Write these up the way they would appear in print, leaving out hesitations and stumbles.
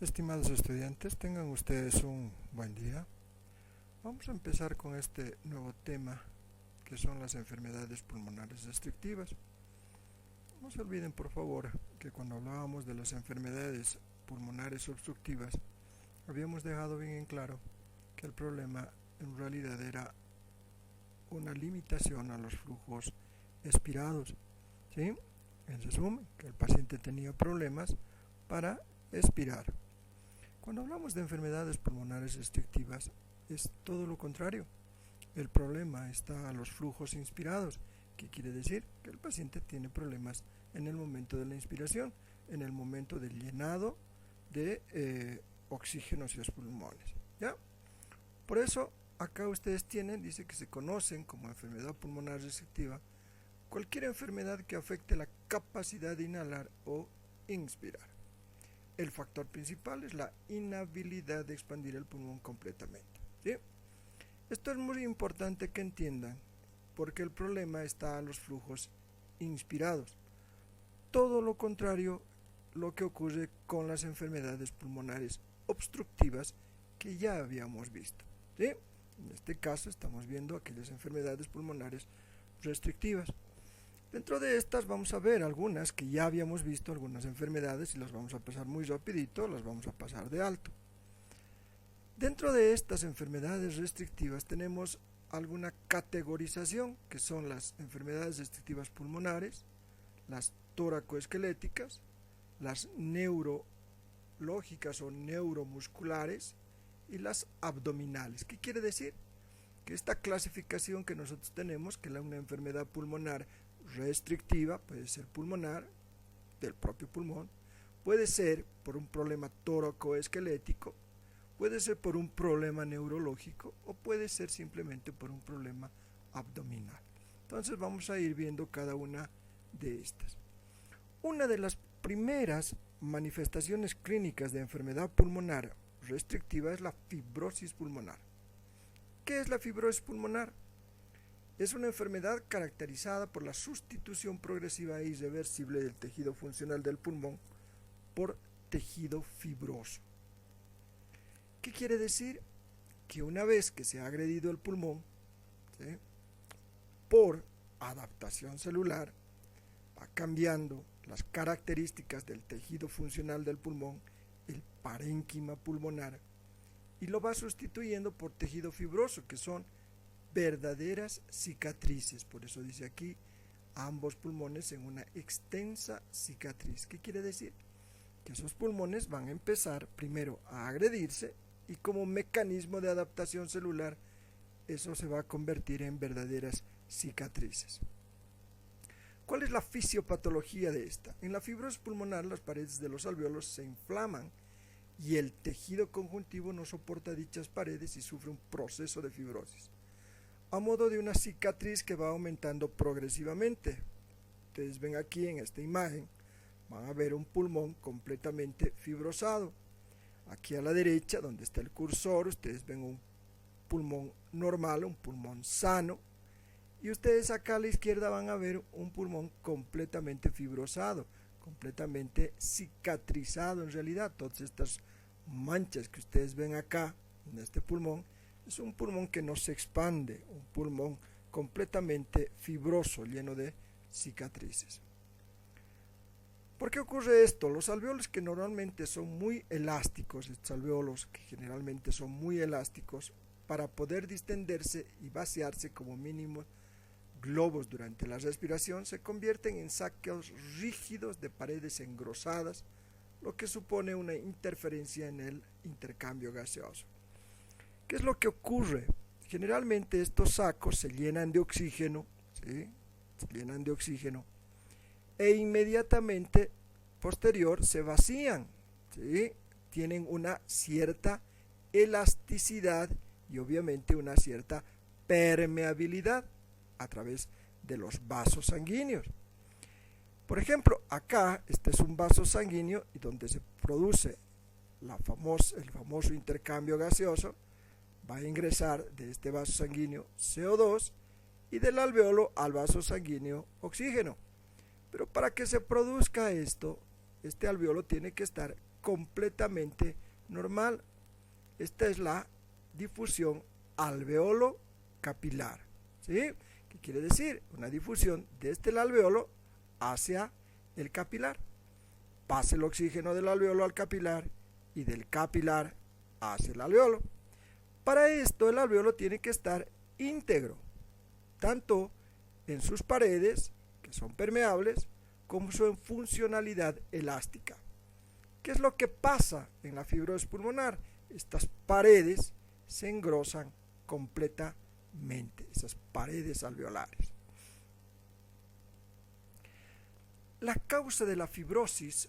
Estimados estudiantes, tengan ustedes un buen día. Vamos a empezar con este nuevo tema que son las enfermedades pulmonares restrictivas. No se olviden, por favor, que cuando hablábamos de las enfermedades pulmonares obstructivas, habíamos dejado bien en claro que el problema en realidad era una limitación a los flujos expirados, ¿sí? En resumen, que el paciente tenía problemas para expirar. Cuando hablamos de enfermedades pulmonares restrictivas, es todo lo contrario. El problema está a los flujos inspirados, que quiere decir que el paciente tiene problemas en el momento de la inspiración, en el momento del llenado de oxígeno hacia los pulmones, ¿ya? Por eso, acá ustedes tienen, dice que se conocen como enfermedad pulmonar restrictiva cualquier enfermedad que afecte la capacidad de inhalar o inspirar. El factor principal es la inhabilidad de expandir el pulmón completamente, ¿sí? Esto es muy importante que entiendan, porque el problema está a los flujos inspirados. Todo lo contrario lo que ocurre con las enfermedades pulmonares obstructivas que ya habíamos visto, ¿sí? En este caso estamos viendo aquellas enfermedades pulmonares restrictivas. Dentro de estas vamos a ver algunas que ya habíamos visto, algunas enfermedades, y las vamos a pasar muy rapidito, las vamos a pasar de alto. Dentro de estas enfermedades restrictivas tenemos alguna categorización, que son las enfermedades restrictivas pulmonares, las tóracoesqueléticas, las neurológicas o neuromusculares y las abdominales. ¿Qué quiere decir? Que esta clasificación que nosotros tenemos, que una enfermedad pulmonar restrictiva, puede ser pulmonar, del propio pulmón, puede ser por un problema tóracoesquelético, puede ser por un problema neurológico o puede ser simplemente por un problema abdominal. Entonces vamos a ir viendo cada una de estas. Una de las primeras manifestaciones clínicas de enfermedad pulmonar restrictiva es la fibrosis pulmonar. ¿Qué es la fibrosis pulmonar? Es una enfermedad caracterizada por la sustitución progresiva e irreversible del tejido funcional del pulmón por tejido fibroso. ¿Qué quiere decir? Que una vez que se ha agredido el pulmón, ¿sí?, por adaptación celular, va cambiando las características del tejido funcional del pulmón, el parénquima pulmonar, y lo va sustituyendo por tejido fibroso, que son verdaderas cicatrices. Por eso dice aquí ambos pulmones en una extensa cicatriz. ¿Qué quiere decir? Que esos pulmones van a empezar primero a agredirse y como mecanismo de adaptación celular eso se va a convertir en verdaderas cicatrices. ¿Cuál es la fisiopatología de esta? En la fibrosis pulmonar las paredes de los alvéolos se inflaman y el tejido conjuntivo no soporta dichas paredes y sufre un proceso de fibrosis, a modo de una cicatriz que va aumentando progresivamente. Ustedes ven aquí en esta imagen, van a ver un pulmón completamente fibrosado. Aquí a la derecha, donde está el cursor, ustedes ven un pulmón normal, un pulmón sano, y ustedes acá a la izquierda van a ver un pulmón completamente fibrosado, completamente cicatrizado. En realidad, todas estas manchas que ustedes ven acá en este pulmón, es un pulmón que no se expande, un pulmón completamente fibroso, lleno de cicatrices. ¿Por qué ocurre esto? Los alvéolos, que normalmente son muy elásticos, estos alvéolos que generalmente son muy elásticos, para poder distenderse y vaciarse como mínimo globos durante la respiración, se convierten en sacos rígidos de paredes engrosadas, lo que supone una interferencia en el intercambio gaseoso. ¿Qué es lo que ocurre? Generalmente estos sacos se llenan de oxígeno, ¿sí?, se llenan de oxígeno e inmediatamente posterior se vacían, ¿sí?, tienen una cierta elasticidad y obviamente una cierta permeabilidad a través de los vasos sanguíneos. Por ejemplo, acá este es un vaso sanguíneo y donde se produce el famoso intercambio gaseoso, va a ingresar de este vaso sanguíneo CO2 y del alvéolo al vaso sanguíneo oxígeno. Pero para que se produzca esto este alveolo tiene que estar completamente normal. Esta es la difusión alveolo capilar, ¿sí? ¿Qué quiere decir? Una difusión desde el alveolo hacia el capilar. Pasa el oxígeno del alveolo al capilar y del capilar hacia el alveolo. Para esto el alveolo tiene que estar íntegro, tanto en sus paredes, que son permeables, como su funcionalidad elástica. ¿Qué es lo que pasa en la fibrosis pulmonar? Estas paredes se engrosan completamente, esas paredes alveolares. La causa de la fibrosis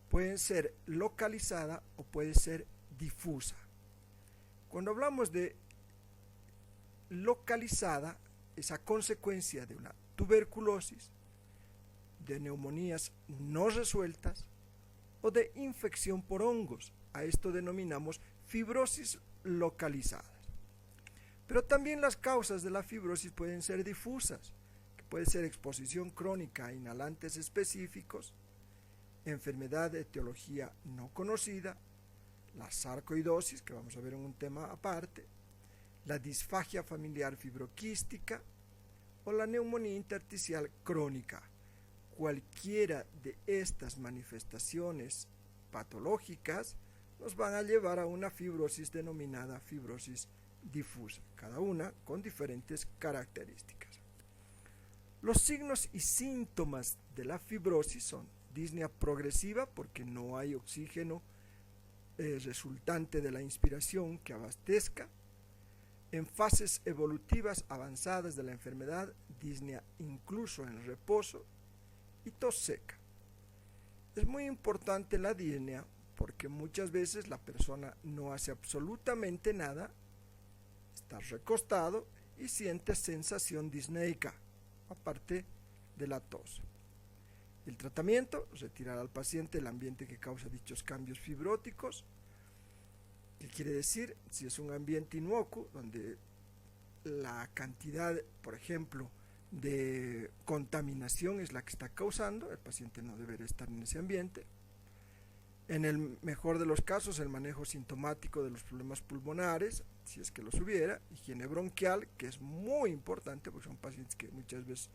puede ser localizada o puede ser difusa. Cuando hablamos de localizada, es a consecuencia de una tuberculosis, de neumonías no resueltas o de infección por hongos. A esto denominamos fibrosis localizadas. Pero también las causas de la fibrosis pueden ser difusas, que puede ser exposición crónica a inhalantes específicos, enfermedad de etiología no conocida, la sarcoidosis, que vamos a ver en un tema aparte, la disfagia familiar fibroquística o la neumonía intersticial crónica. Cualquiera de estas manifestaciones patológicas nos van a llevar a una fibrosis denominada fibrosis difusa, cada una con diferentes características. Los signos y síntomas de la fibrosis son disnea progresiva, porque no hay oxígeno resultante de la inspiración que abastezca. En fases evolutivas avanzadas de la enfermedad, disnea incluso en reposo, y tos seca. Es muy importante la disnea porque muchas veces la persona no hace absolutamente nada, está recostado y siente sensación disneica, aparte de la tos. El tratamiento: retirar al paciente del ambiente que causa dichos cambios fibróticos. ¿Qué quiere decir? Si es un ambiente inocuo, donde la cantidad, por ejemplo, de contaminación es la que está causando, el paciente no debería estar en ese ambiente. En el mejor de los casos, el manejo sintomático de los problemas pulmonares, si es que los hubiera, higiene bronquial, que es muy importante porque son pacientes que muchas veces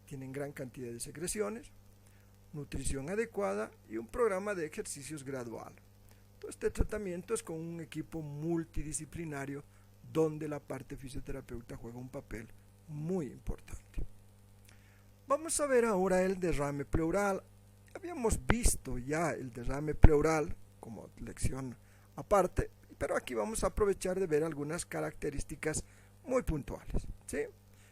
tienen gran cantidad de secreciones, nutrición adecuada y un programa de ejercicios gradual. Todo este tratamiento es con un equipo multidisciplinario donde la parte fisioterapeuta juega un papel muy importante. Vamos a ver ahora el derrame pleural. Habíamos visto ya el derrame pleural como lección aparte, pero aquí vamos a aprovechar de ver algunas características muy puntuales, ¿sí?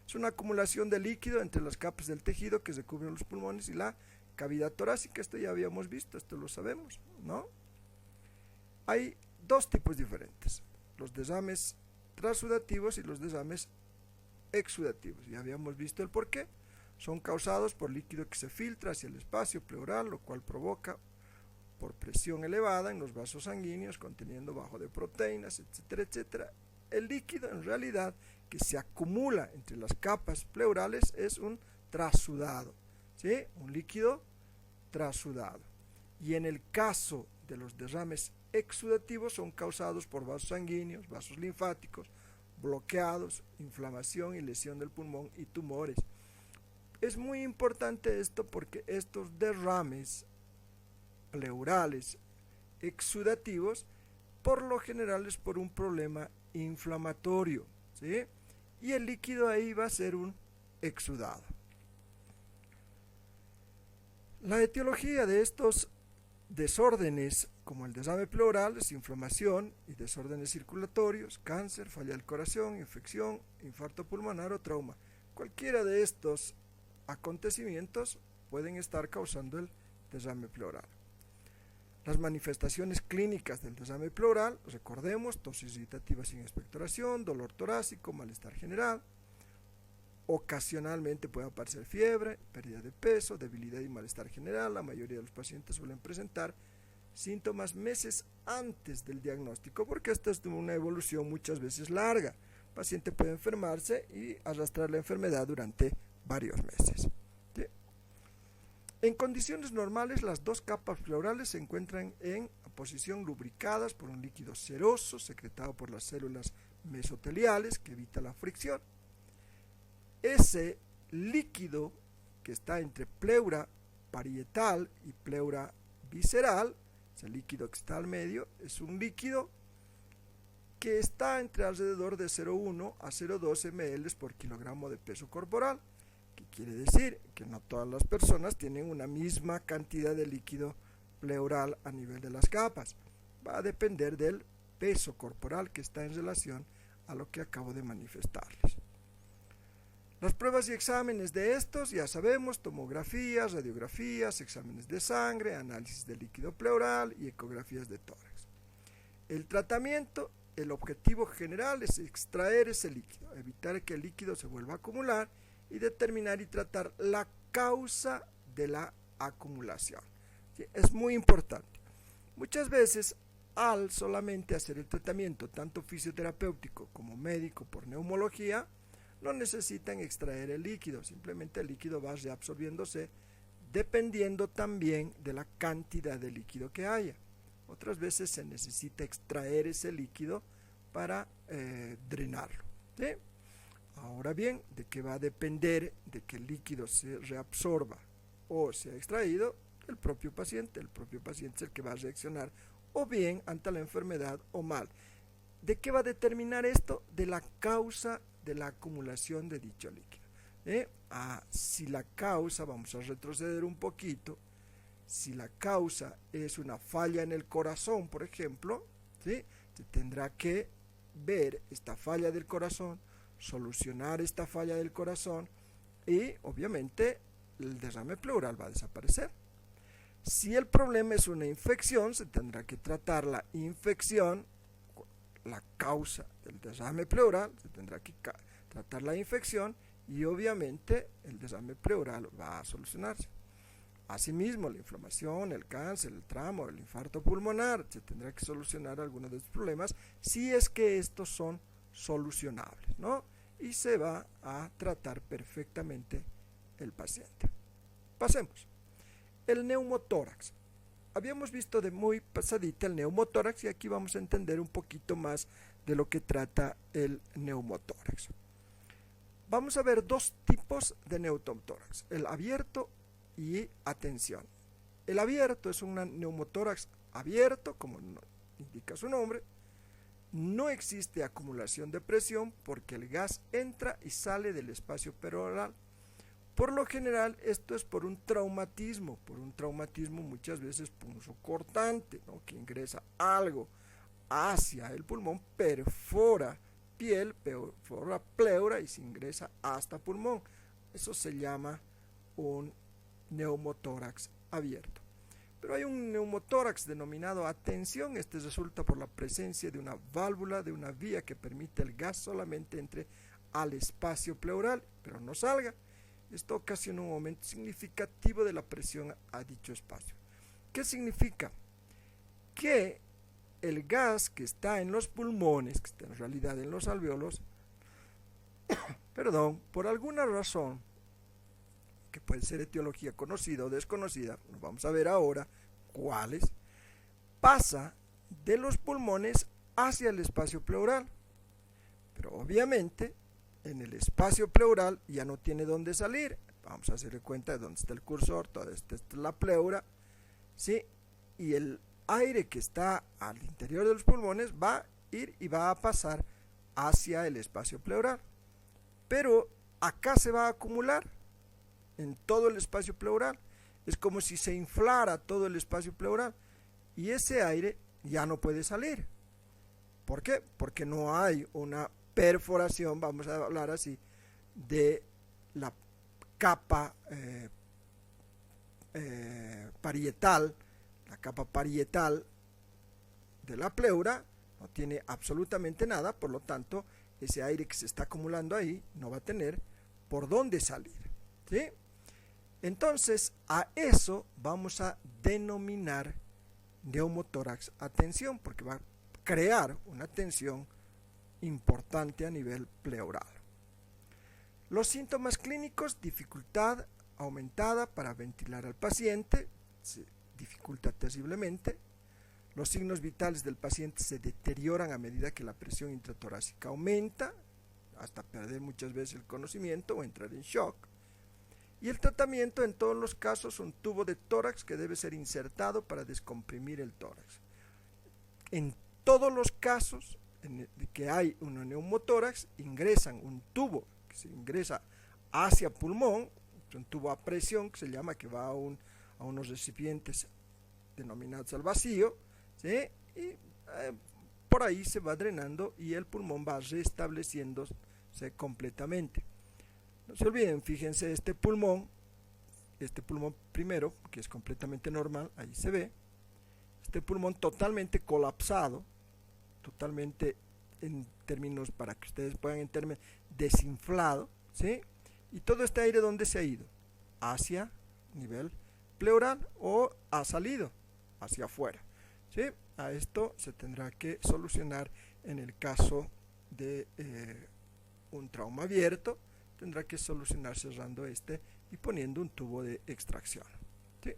Es una acumulación de líquido entre las capas del tejido que recubren los pulmones y la cavidad torácica. Esto ya habíamos visto, esto lo sabemos, ¿no? Hay dos tipos diferentes: los derrames transudativos y los derrames exudativos. Ya habíamos visto el porqué. Son causados por líquido que se filtra hacia el espacio pleural, lo cual provoca por presión elevada en los vasos sanguíneos conteniendo bajo de proteínas, etcétera, etcétera. El líquido en realidad que se acumula entre las capas pleurales es un trasudado, ¿sí? Un líquido trasudado. Y en el caso de los derrames exudativos son causados por vasos sanguíneos, vasos linfáticos bloqueados, inflamación y lesión del pulmón y tumores. Es muy importante esto porque estos derrames pleurales exudativos por lo general es por un problema inflamatorio, ¿sí? Y el líquido ahí va a ser un exudado. La etiología de estos desórdenes, como el derrame pleural, es inflamación y desórdenes circulatorios, cáncer, falla del corazón, infección, infarto pulmonar o trauma. Cualquiera de estos acontecimientos pueden estar causando el derrame pleural. Las manifestaciones clínicas del derrame pleural, recordemos: tos irritativa sin expectoración, dolor torácico, malestar general. Ocasionalmente puede aparecer fiebre, pérdida de peso, debilidad y malestar general. La mayoría de los pacientes suelen presentar síntomas meses antes del diagnóstico, porque esta es una evolución muchas veces larga. El paciente puede enfermarse y arrastrar la enfermedad durante varios meses, ¿sí? En condiciones normales, las dos capas pleurales se encuentran en posición lubricadas por un líquido seroso secretado por las células mesoteliales que evita la fricción. Ese líquido que está entre pleura parietal y pleura visceral, ese líquido que está al medio, es un líquido que está entre alrededor de 0,1 a 0,2 ml por kilogramo de peso corporal, que quiere decir que no todas las personas tienen una misma cantidad de líquido pleural a nivel de las capas. Va a depender del peso corporal que está en relación a lo que acabo de manifestarles. Las pruebas y exámenes de estos, ya sabemos, tomografías, radiografías, exámenes de sangre, análisis de líquido pleural y ecografías de tórax. El tratamiento, el objetivo general es extraer ese líquido, evitar que el líquido se vuelva a acumular y determinar y tratar la causa de la acumulación. ¿Sí? Es muy importante. Muchas veces, al solamente hacer el tratamiento, tanto fisioterapéutico como médico por neumología, no necesitan extraer el líquido, simplemente el líquido va reabsorbiéndose dependiendo también de la cantidad de líquido que haya. Otras veces se necesita extraer ese líquido para drenarlo. ¿Sí? Ahora bien, ¿de qué va a depender de que el líquido se reabsorba o sea extraído? El propio paciente. El propio paciente es el que va a reaccionar o bien ante la enfermedad o mal. ¿De qué va a determinar esto? De la causa de la acumulación de dicho líquido. Si la causa, vamos a retroceder un poquito, si la causa es una falla en el corazón, por ejemplo, ¿sí? Se tendrá que ver esta falla del corazón, solucionar esta falla del corazón y obviamente el derrame pleural va a desaparecer. Si el problema es una infección, se tendrá que tratar la infección, la causa del derrame pleural, se tendrá que tratar la infección y obviamente el derrame pleural va a solucionarse. Asimismo, la inflamación, el cáncer, el trauma, el infarto pulmonar, se tendrá que solucionar algunos de estos problemas si es que estos son solucionables, ¿no? Y se va a tratar perfectamente el paciente. Pasemos. El neumotórax. Habíamos visto de muy pasadita el neumotórax y aquí vamos a entender un poquito más de lo que trata el neumotórax. Vamos a ver dos tipos de neumotórax, el abierto y atención. El abierto es un neumotórax abierto, como indica su nombre. No existe acumulación de presión porque el gas entra y sale del espacio pleural. Por lo general, esto es por un traumatismo muchas veces punzocortante, ¿no? Que ingresa algo hacia el pulmón, perfora piel, perfora pleura y se ingresa hasta pulmón. Eso se llama un neumotórax abierto. Pero hay un neumotórax denominado atención. Este resulta por la presencia de una válvula, de una vía que permite el gas solamente entre al espacio pleural, pero no salga. Esto ocasiona un aumento significativo de la presión a dicho espacio. ¿Qué significa? Que el gas que está en los pulmones, que está en realidad en los alvéolos, por alguna razón, que puede ser etiología conocida o desconocida, nos vamos a ver ahora cuáles, pasa de los pulmones hacia el espacio pleural. Pero obviamente, en el espacio pleural ya no tiene dónde salir. Vamos a hacerle cuenta de dónde está el cursor, toda esta es la pleura, ¿sí? Y el aire que está al interior de los pulmones va a ir y va a pasar hacia el espacio pleural. Pero acá se va a acumular en todo el espacio pleural. Es como si se inflara todo el espacio pleural y ese aire ya no puede salir. ¿Por qué? Porque no hay una perforación, vamos a hablar así, de la capa parietal. La capa parietal de la pleura no tiene absolutamente nada, por lo tanto, ese aire que se está acumulando ahí no va a tener por dónde salir, ¿sí? Entonces, a eso vamos a denominar neumotórax atención, porque va a crear una tensión importante a nivel pleural. Los síntomas clínicos: dificultad aumentada para ventilar al paciente, se dificulta terriblemente. Los signos vitales del paciente se deterioran a medida que la presión intratorácica aumenta, hasta perder muchas veces el conocimiento o entrar en shock. Y el tratamiento en todos los casos, un tubo de tórax que debe ser insertado para descomprimir el tórax. En todos los casos en que hay un neumotórax, ingresan un tubo que se ingresa hacia pulmón, un tubo a presión que se llama, que va a unos recipientes denominados al vacío, ¿sí? Y por ahí se va drenando y el pulmón va restableciéndose completamente. No se olviden, fíjense, este pulmón primero, que es completamente normal, ahí se ve, este pulmón totalmente colapsado, totalmente, en términos, para que ustedes puedan entenderme, desinflado, ¿sí? Y todo este aire, ¿dónde se ha ido? Hacia nivel pleural, o ha salido hacia afuera, ¿sí? A esto se tendrá que solucionar en el caso de un trauma abierto, tendrá que solucionar cerrando este y poniendo un tubo de extracción, ¿sí?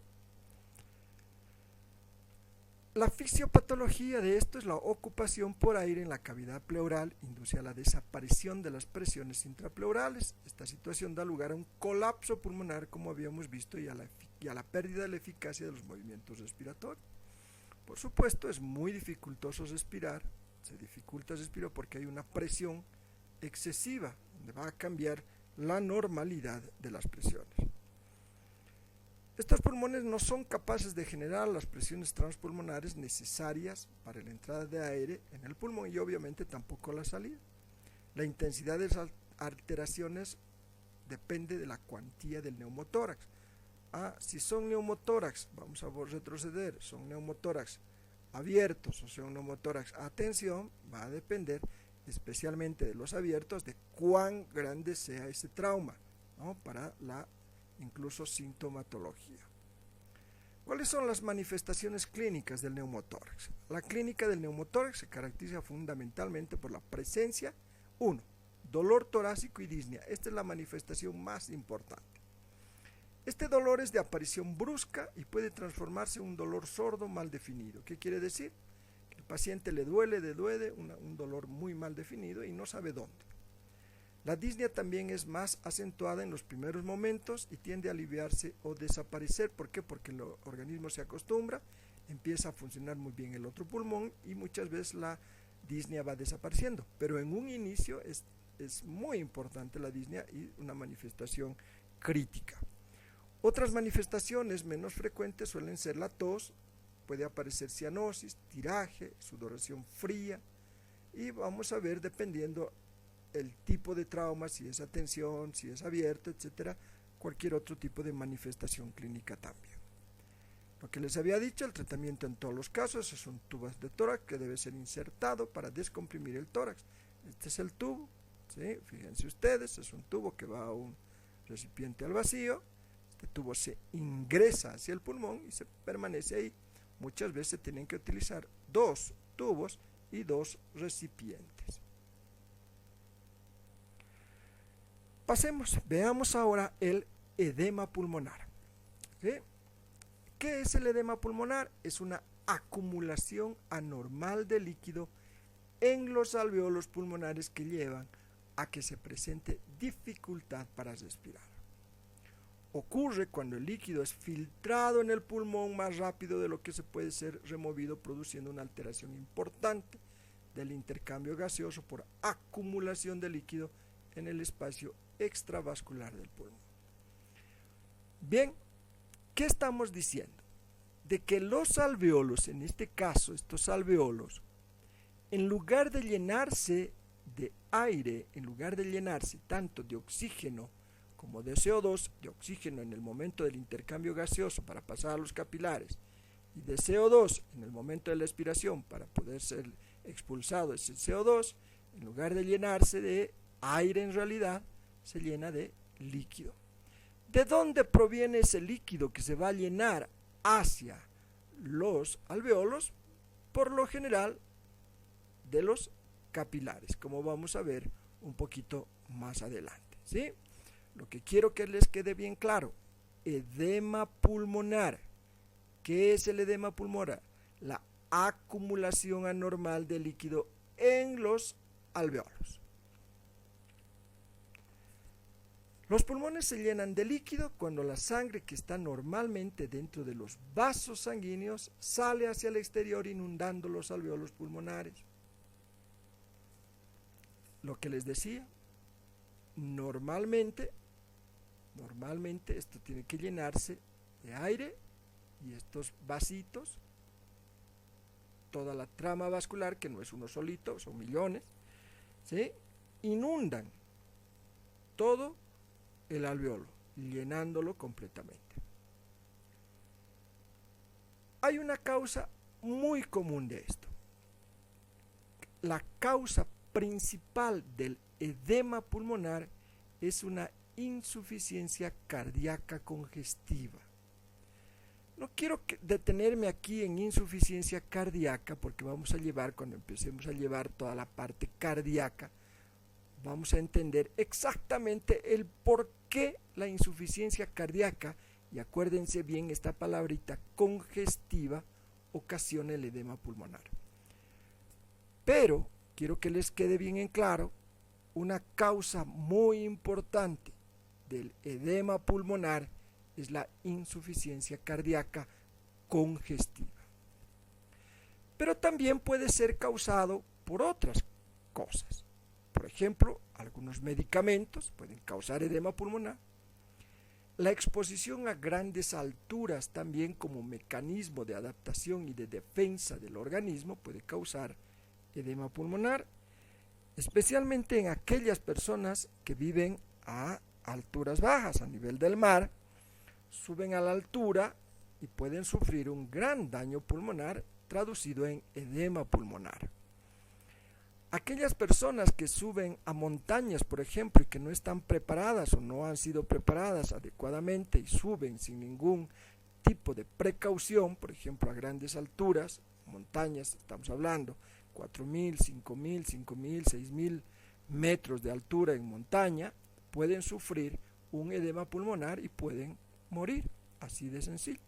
La fisiopatología de esto es la ocupación por aire en la cavidad pleural, induce a la desaparición de las presiones intrapleurales. Esta situación da lugar a un colapso pulmonar, como habíamos visto, y a la pérdida de la eficacia de los movimientos respiratorios. Por supuesto, es muy dificultoso respirar, se dificulta respirar porque hay una presión excesiva, donde va a cambiar la normalidad de las presiones. Estos pulmones no son capaces de generar las presiones transpulmonares necesarias para la entrada de aire en el pulmón y obviamente tampoco la salida. La intensidad de esas alteraciones depende de la cuantía del neumotórax. Si son neumotórax, vamos a retroceder, son neumotórax abiertos o son neumotórax a tensión, va a depender especialmente de los abiertos de cuán grande sea ese trauma, ¿no? Para la incluso sintomatología. ¿Cuáles son las manifestaciones clínicas del neumotórax? La clínica del neumotórax se caracteriza fundamentalmente por la presencia, 1, dolor torácico y disnea. Esta es la manifestación más importante. Este dolor es de aparición brusca y puede transformarse en un dolor sordo mal definido. ¿Qué quiere decir? Que el paciente le duele, un dolor muy mal definido y no sabe dónde. La disnea también es más acentuada en los primeros momentos y tiende a aliviarse o desaparecer. ¿Por qué? Porque el organismo se acostumbra, empieza a funcionar muy bien el otro pulmón y muchas veces la disnea va desapareciendo. Pero en un inicio es muy importante la disnea y una manifestación crítica. Otras manifestaciones menos frecuentes suelen ser la tos, puede aparecer cianosis, tiraje, sudoración fría y vamos a ver, dependiendo el tipo de trauma, si es a tensión, si es abierto, etcétera, cualquier otro tipo de manifestación clínica también. Lo que les había dicho, el tratamiento en todos los casos es un tubo de tórax que debe ser insertado para descomprimir el tórax. Este es el tubo, ¿sí? Fíjense ustedes, es un tubo que va a un recipiente al vacío. Este tubo se ingresa hacia el pulmón y se permanece ahí. Muchas veces se tienen que utilizar 2 tubos y 2 recipientes. Veamos ahora el edema pulmonar. ¿Sí? ¿Qué es el edema pulmonar? Es una acumulación anormal de líquido en los alveolos pulmonares que llevan a que se presente dificultad para respirar. Ocurre cuando el líquido es filtrado en el pulmón más rápido de lo que se puede ser removido, produciendo una alteración importante del intercambio gaseoso por acumulación de líquido en el espacio extravascular del pulmón. Bien, ¿qué estamos diciendo? De que los alveolos, en este caso estos alveolos, en lugar de llenarse de aire, en lugar de llenarse tanto de oxígeno como de CO2, de oxígeno en el momento del intercambio gaseoso para pasar a los capilares y de CO2 en el momento de la expiración para poder ser expulsado ese CO2, en lugar de llenarse de aire, en realidad se llena de líquido. ¿De dónde proviene ese líquido que se va a llenar hacia los alveolos? Por lo general de los capilares, como vamos a ver un poquito más adelante, ¿sí? Lo que quiero que les quede bien claro, edema pulmonar. ¿Qué es el edema pulmonar? La acumulación anormal de líquido en los alveolos. Los pulmones se llenan de líquido cuando la sangre que está normalmente dentro de los vasos sanguíneos sale hacia el exterior inundando los alveolos pulmonares. Lo que les decía, normalmente esto tiene que llenarse de aire y estos vasitos, toda la trama vascular, que no es uno solito, son millones, ¿sí?, inundan todo el alveolo, llenándolo completamente. Hay una causa muy común de esto. La causa principal del edema pulmonar es una insuficiencia cardíaca congestiva. No quiero detenerme aquí en insuficiencia cardíaca porque vamos a llevar, cuando empecemos a llevar toda la parte cardíaca, vamos a entender exactamente el por qué la insuficiencia cardíaca, y acuérdense bien esta palabrita, congestiva, ocasiona el edema pulmonar. Pero quiero que les quede bien en claro, una causa muy importante del edema pulmonar es la insuficiencia cardíaca congestiva. Pero también puede ser causado por otras cosas. Por ejemplo, algunos medicamentos pueden causar edema pulmonar. La exposición a grandes alturas también como mecanismo de adaptación y de defensa del organismo puede causar edema pulmonar, especialmente en aquellas personas que viven a alturas bajas, a nivel del mar, suben a la altura y pueden sufrir un gran daño pulmonar traducido en edema pulmonar. Aquellas personas que suben a montañas, por ejemplo, y que no están preparadas o no han sido preparadas adecuadamente y suben sin ningún tipo de precaución, por ejemplo, a grandes alturas, montañas, estamos hablando, 4.000, 5.000, 5.000, 6.000 metros de altura en montaña, pueden sufrir un edema pulmonar y pueden morir, así de sencillo.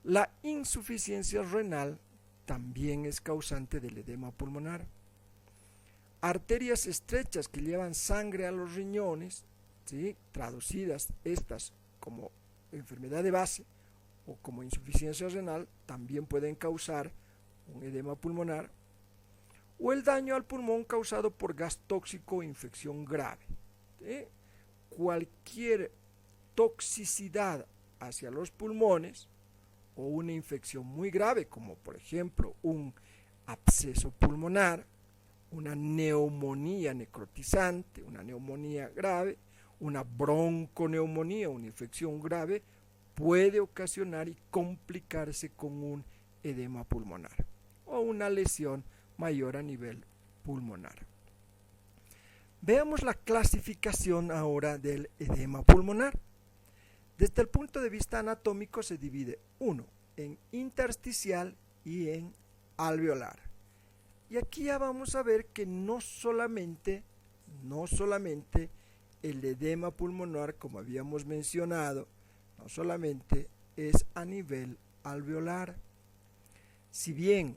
La insuficiencia renal también es causante del edema pulmonar. Arterias estrechas que llevan sangre a los riñones, ¿sí?, traducidas estas como enfermedad de base o como insuficiencia renal, también pueden causar un edema pulmonar, o el daño al pulmón causado por gas tóxico o infección grave. ¿Sí? Cualquier toxicidad hacia los pulmones o una infección muy grave, como por ejemplo un absceso pulmonar, una neumonía necrotizante, una neumonía grave, una bronconeumonía, una infección grave, puede ocasionar y complicarse con un edema pulmonar o una lesión mayor a nivel pulmonar. Veamos la clasificación ahora del edema pulmonar. Desde el punto de vista anatómico se divide, 1, en intersticial y en alveolar. Y aquí ya vamos a ver que no solamente el edema pulmonar, como habíamos mencionado, no solamente es a nivel alveolar. Si bien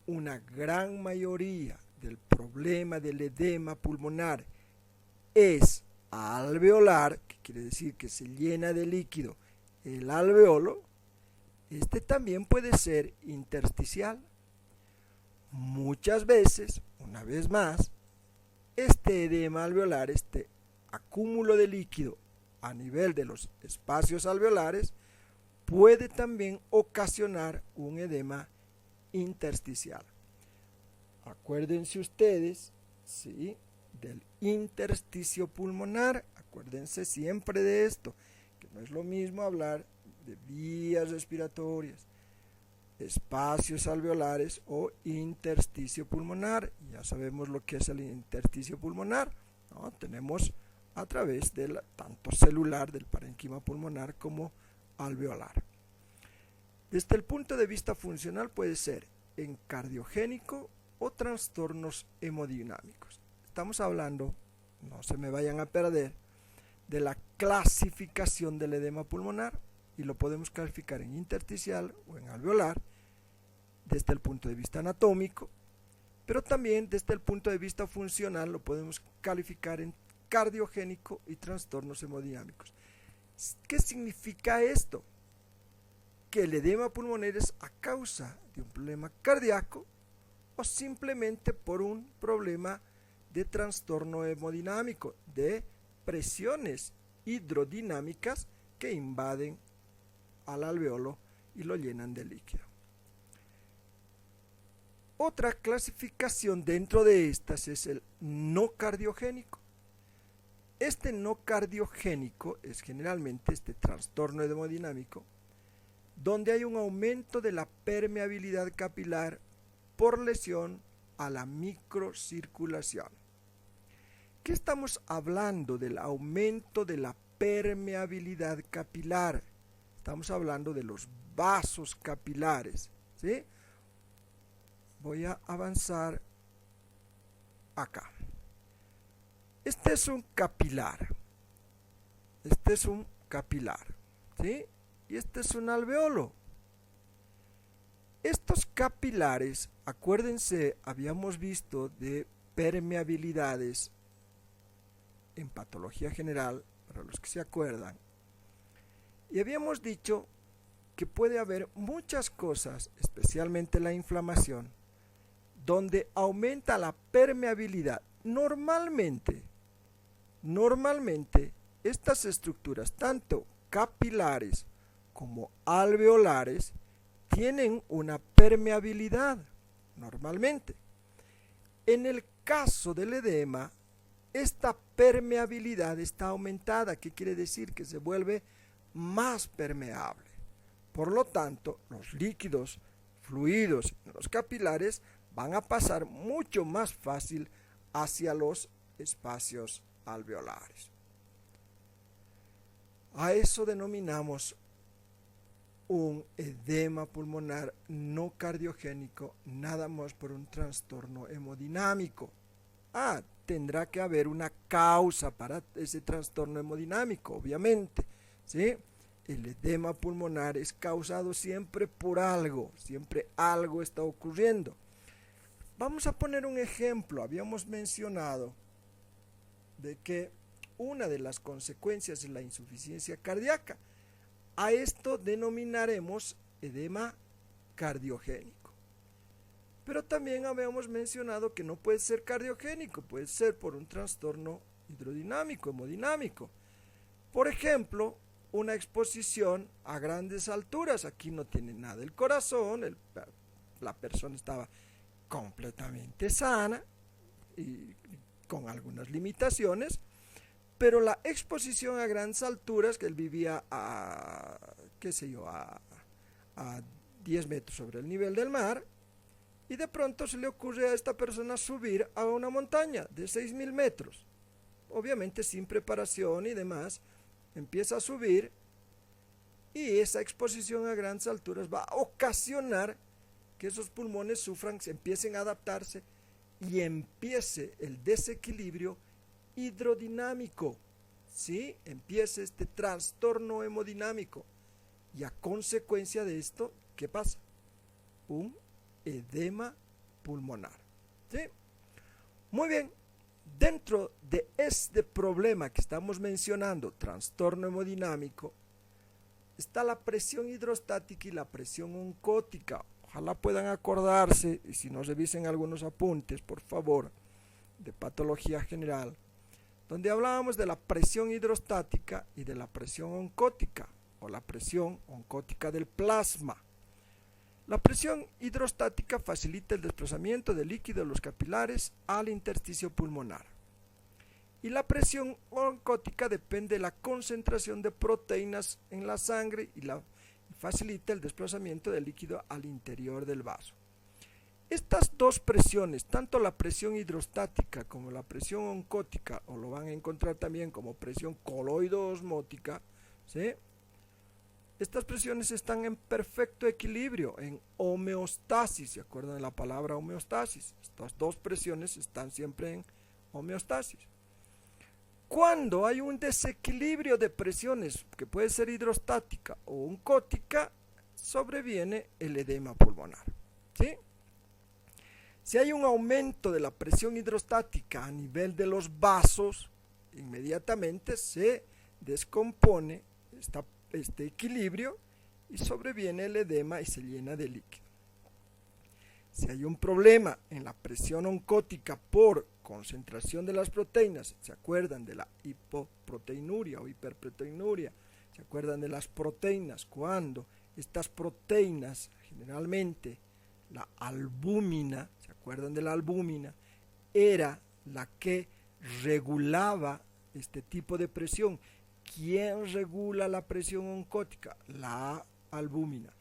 una gran mayoría del problema del edema pulmonar es alveolar, que quiere decir que se llena de líquido el alveolo, este también puede ser intersticial. Muchas veces, una vez más, este edema alveolar, este acúmulo de líquido a nivel de los espacios alveolares, puede también ocasionar un edema intersticial. Acuérdense ustedes, ¿sí?, del intersticio pulmonar, acuérdense siempre de esto, que no es lo mismo hablar de vías respiratorias, espacios alveolares o intersticio pulmonar. Ya sabemos lo que es el intersticio pulmonar, ¿no? Tenemos a través del tanto celular del parénquima pulmonar como alveolar. Desde el punto de vista funcional puede ser en cardiogénico o trastornos hemodinámicos. Estamos hablando, no se me vayan a perder, de la clasificación del edema pulmonar y lo podemos clasificar en intersticial o en alveolar desde el punto de vista anatómico, pero también desde el punto de vista funcional lo podemos calificar en cardiogénico y trastornos hemodinámicos. ¿Qué significa esto? Que el edema pulmonar es a causa de un problema cardíaco o simplemente por un problema de trastorno hemodinámico, de presiones hidrodinámicas que invaden al alveolo y lo llenan de líquido. Otra clasificación dentro de estas es el no cardiogénico. Este no cardiogénico es generalmente este trastorno hemodinámico donde hay un aumento de la permeabilidad capilar por lesión a la microcirculación. ¿Qué estamos hablando del aumento de la permeabilidad capilar? Estamos hablando de los vasos capilares, ¿sí? Voy a avanzar acá. Este es un capilar. ¿Sí? Y este es un alveolo. Estos capilares, acuérdense, habíamos visto de permeabilidades en patología general, para los que se acuerdan, y habíamos dicho que puede haber muchas cosas, especialmente la inflamación, donde aumenta la permeabilidad. Normalmente, estas estructuras, tanto capilares como alveolares, tienen una permeabilidad, normalmente. En el caso del edema, esta permeabilidad está aumentada. ¿Qué quiere decir? Que se vuelve más permeable. Por lo tanto, los líquidos, fluidos en los capilares van a pasar mucho más fácil hacia los espacios alveolares. A eso denominamos un edema pulmonar no cardiogénico, nada más por un trastorno hemodinámico. Tendrá que haber una causa para ese trastorno hemodinámico, obviamente, ¿sí? El edema pulmonar es causado siempre por algo, siempre algo está ocurriendo. Vamos a poner un ejemplo. Habíamos mencionado de que una de las consecuencias es la insuficiencia cardíaca. A esto denominaremos edema cardiogénico. Pero también habíamos mencionado que no puede ser cardiogénico, puede ser por un trastorno hidrodinámico, hemodinámico. Por ejemplo, una exposición a grandes alturas. Aquí no tiene nada el corazón, la persona estaba completamente sana y con algunas limitaciones, pero la exposición a grandes alturas, que él vivía a 10 metros sobre el nivel del mar, y de pronto se le ocurre a esta persona subir a una montaña de 6.000 metros, obviamente sin preparación y demás, empieza a subir, y esa exposición a grandes alturas va a ocasionar que esos pulmones sufran, se empiecen a adaptarse y empiece el desequilibrio hidrodinámico, ¿sí? Empiece este trastorno hemodinámico, y a consecuencia de esto, ¿qué pasa? Un edema pulmonar, ¿sí? Muy bien, dentro de este problema que estamos mencionando, trastorno hemodinámico, está la presión hidrostática y la presión oncótica. Ojalá puedan acordarse, y si no, revisen algunos apuntes, por favor, de patología general, donde hablábamos de la presión hidrostática y de la presión oncótica, o la presión oncótica del plasma. La presión hidrostática facilita el desplazamiento del líquido de los capilares al intersticio pulmonar. Y la presión oncótica depende de la concentración de proteínas en la sangre y facilita el desplazamiento del líquido al interior del vaso. Estas dos presiones, tanto la presión hidrostática como la presión oncótica, o lo van a encontrar también como presión coloido-osmótica, ¿sí? Estas presiones están en perfecto equilibrio, en homeostasis. ¿Se acuerdan de la palabra homeostasis? Estas dos presiones están siempre en homeostasis. cuando hay un desequilibrio de presiones, que puede ser hidrostática o oncótica, sobreviene el edema pulmonar, ¿sí? Si hay un aumento de la presión hidrostática a nivel de los vasos, inmediatamente se descompone este equilibrio y sobreviene el edema y se llena de líquido. Si hay un problema en la presión oncótica por concentración de las proteínas, ¿se acuerdan de la hipoproteinuria o hiperproteinuria? ¿Se acuerdan de las proteínas? Cuando estas proteínas, generalmente la albúmina, ¿se acuerdan de la albúmina? Era la que regulaba este tipo de presión. ¿Quién regula la presión oncótica? La albúmina.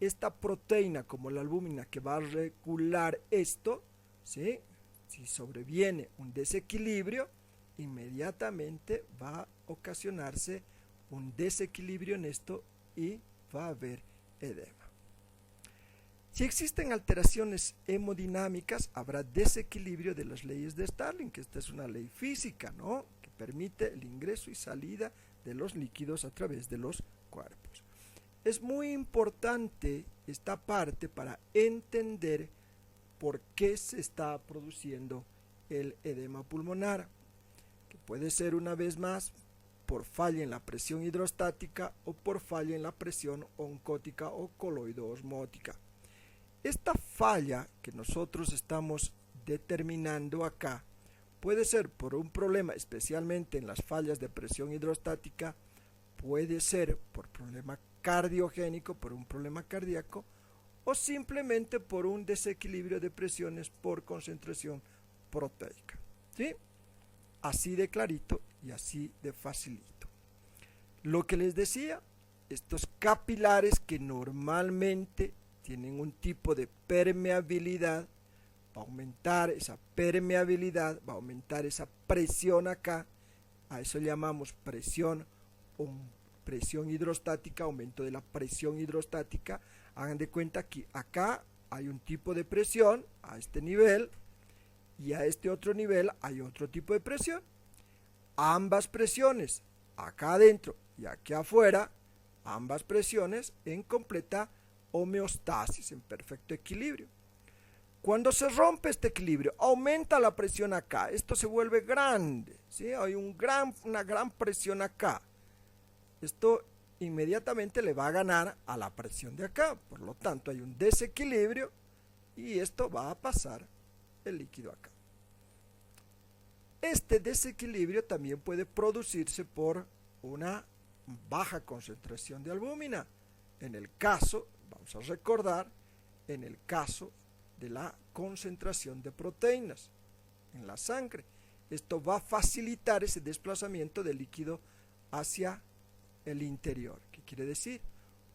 Esta proteína, como la albúmina, que va a regular esto, ¿sí? Si sobreviene un desequilibrio, inmediatamente va a ocasionarse un desequilibrio en esto y va a haber edema. Si existen alteraciones hemodinámicas, habrá desequilibrio de las leyes de Starling, que esta es una ley física, ¿no?, que permite el ingreso y salida de los líquidos a través de los cuerpos. Es muy importante esta parte para entender por qué se está produciendo el edema pulmonar, que puede ser, una vez más, por falla en la presión hidrostática o por falla en la presión oncótica o coloidosmótica. Esta falla que nosotros estamos determinando acá puede ser por un problema, especialmente en las fallas de presión hidrostática, puede ser por problema cardiogénico, por un problema cardíaco, o simplemente por un desequilibrio de presiones por concentración proteica, ¿sí? Así de clarito y así de facilito. Lo que les decía, estos capilares que normalmente tienen un tipo de permeabilidad, va a aumentar esa permeabilidad, va a aumentar esa presión acá, a eso llamamos presión hidrostática, aumento de la presión hidrostática. Hagan de cuenta que acá hay un tipo de presión a este nivel y a este otro nivel hay otro tipo de presión. Ambas presiones, acá adentro y aquí afuera, ambas presiones en completa homeostasis, en perfecto equilibrio. Cuando se rompe este equilibrio, aumenta la presión acá, esto se vuelve grande, ¿sí? Hay una gran presión acá. Esto inmediatamente le va a ganar a la presión de acá, por lo tanto hay un desequilibrio y esto va a pasar el líquido acá. Este desequilibrio también puede producirse por una baja concentración de albúmina. En el caso, vamos a recordar, en el caso de la concentración de proteínas en la sangre, esto va a facilitar ese desplazamiento del líquido hacia el interior. ¿Qué quiere decir?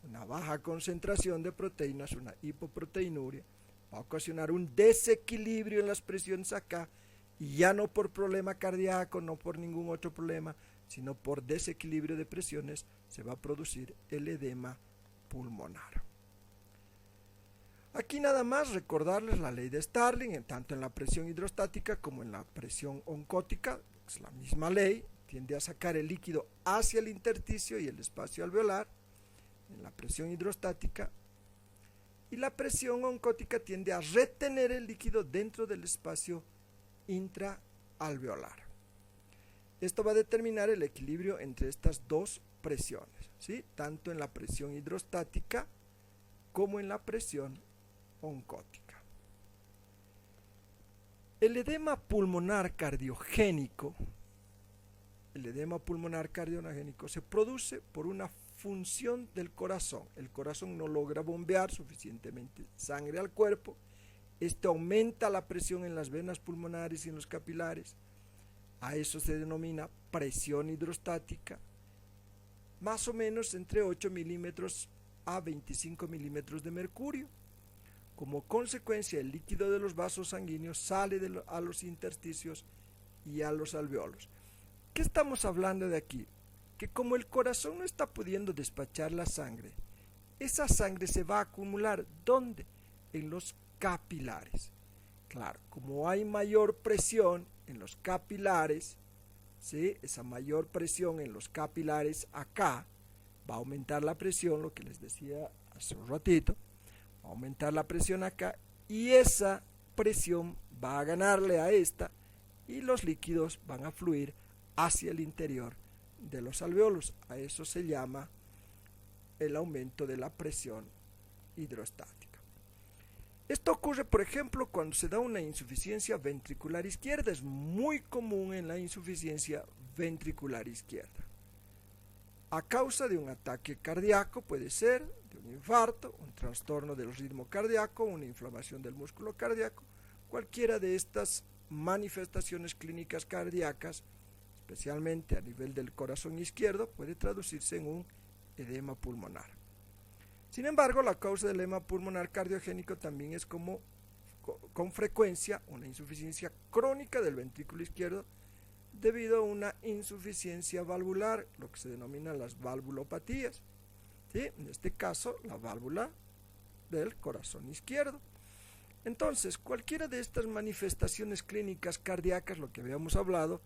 Una baja concentración de proteínas, una hipoproteinuria, va a ocasionar un desequilibrio en las presiones acá, y ya no por problema cardíaco, no por ningún otro problema, sino por desequilibrio de presiones se va a producir el edema pulmonar. Aquí nada más recordarles la ley de Starling, tanto en la presión hidrostática como en la presión oncótica, es la misma ley, tiende a sacar el líquido hacia el intersticio y el espacio alveolar en la presión hidrostática, y la presión oncótica tiende a retener el líquido dentro del espacio intraalveolar. Esto va a determinar el equilibrio entre estas dos presiones, ¿sí?, tanto en la presión hidrostática como en la presión oncótica. El edema pulmonar cardiogénico se produce por una función del corazón. El corazón no logra bombear suficientemente sangre al cuerpo. Esto aumenta la presión en las venas pulmonares y en los capilares. A eso se denomina presión hidrostática, más o menos entre 8 milímetros a 25 milímetros de mercurio. Como consecuencia, el líquido de los vasos sanguíneos sale a los intersticios y a los alveolos. ¿Qué estamos hablando de aquí? Que como el corazón no está pudiendo despachar la sangre, esa sangre se va a acumular, ¿dónde? En los capilares. Claro, como hay mayor presión en los capilares, ¿sí? Esa mayor presión en los capilares acá va a aumentar la presión, lo que les decía hace un ratito, va a aumentar la presión acá y esa presión va a ganarle a esta y los líquidos van a fluir hacia el interior de los alveolos. A eso se llama el aumento de la presión hidrostática. Esto ocurre, por ejemplo, cuando se da una insuficiencia ventricular izquierda. Es muy común en la insuficiencia ventricular izquierda. A causa de un ataque cardíaco, puede ser de un infarto, un trastorno del ritmo cardíaco, una inflamación del músculo cardíaco. Cualquiera de estas manifestaciones clínicas cardíacas, especialmente a nivel del corazón izquierdo, puede traducirse en un edema pulmonar. Sin embargo, la causa del edema pulmonar cardiogénico también es con frecuencia una insuficiencia crónica del ventrículo izquierdo debido a una insuficiencia valvular, lo que se denomina las valvulopatías, ¿sí? En este caso, la válvula del corazón izquierdo. Entonces, cualquiera de estas manifestaciones clínicas cardíacas, lo que habíamos hablado,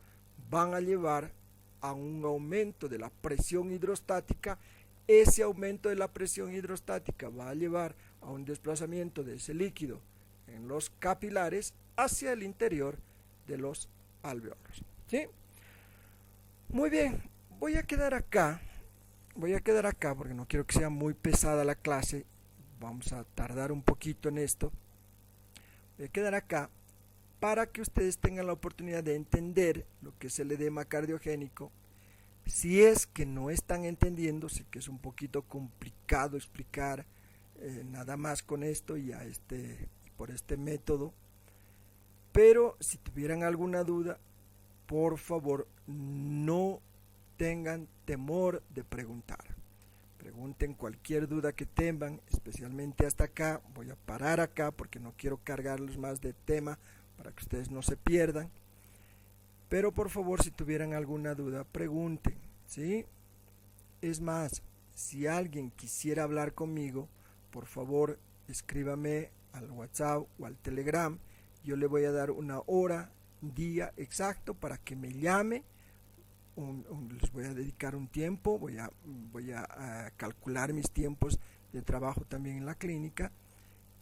van a llevar a un aumento de la presión hidrostática. Ese aumento de la presión hidrostática va a llevar a un desplazamiento de ese líquido en los capilares hacia el interior de los alveolos, ¿sí? Muy bien, voy a quedar acá porque no quiero que sea muy pesada la clase. Vamos a tardar un poquito en esto. Voy a quedar acá para que ustedes tengan la oportunidad de entender lo que es el edema cardiogénico. Si es que no están entendiendo, sé que es un poquito complicado explicar nada más con esto y por este método, pero si tuvieran alguna duda, por favor no tengan temor de preguntar. Pregunten cualquier duda que tengan, especialmente hasta acá. Voy a parar acá porque no quiero cargarlos más de tema para que ustedes no se pierdan. Pero por favor, si tuvieran alguna duda, pregunten, ¿sí? Es más, si alguien quisiera hablar conmigo, por favor, escríbame al WhatsApp o al Telegram. Yo le voy a dar una hora, día exacto para que me llame. Les voy a dedicar un tiempo, voy a calcular mis tiempos de trabajo también en la clínica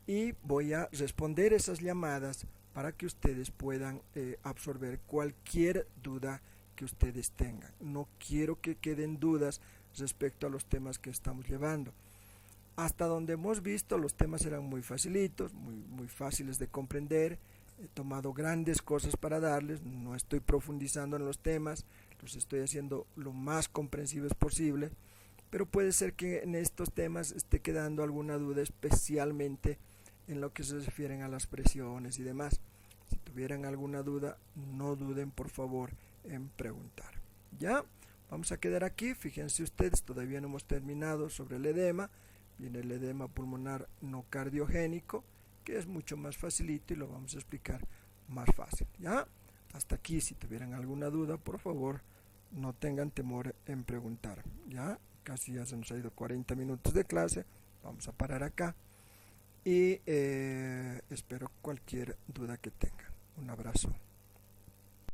y voy a responder esas llamadas para que ustedes puedan absorber cualquier duda que ustedes tengan. No quiero que queden dudas respecto a los temas que estamos llevando. Hasta donde hemos visto, los temas eran muy facilitos, muy fáciles de comprender. He tomado grandes cosas para darles, no estoy profundizando en los temas, los estoy haciendo lo más comprensivos posible, pero puede ser que en estos temas esté quedando alguna duda, especialmente en lo que se refieren a las presiones y demás. Si tuvieran alguna duda, no duden por favor en preguntar. Ya, vamos a quedar aquí. Fíjense ustedes, todavía no hemos terminado sobre el edema. Viene el edema pulmonar no cardiogénico, que es mucho más facilito y lo vamos a explicar más fácil. Ya, hasta aquí. Si tuvieran alguna duda, por favor, no tengan temor en preguntar. Ya, casi ya se nos ha ido 40 minutos de clase. Vamos a parar acá. Y espero cualquier duda que tengan. Un abrazo.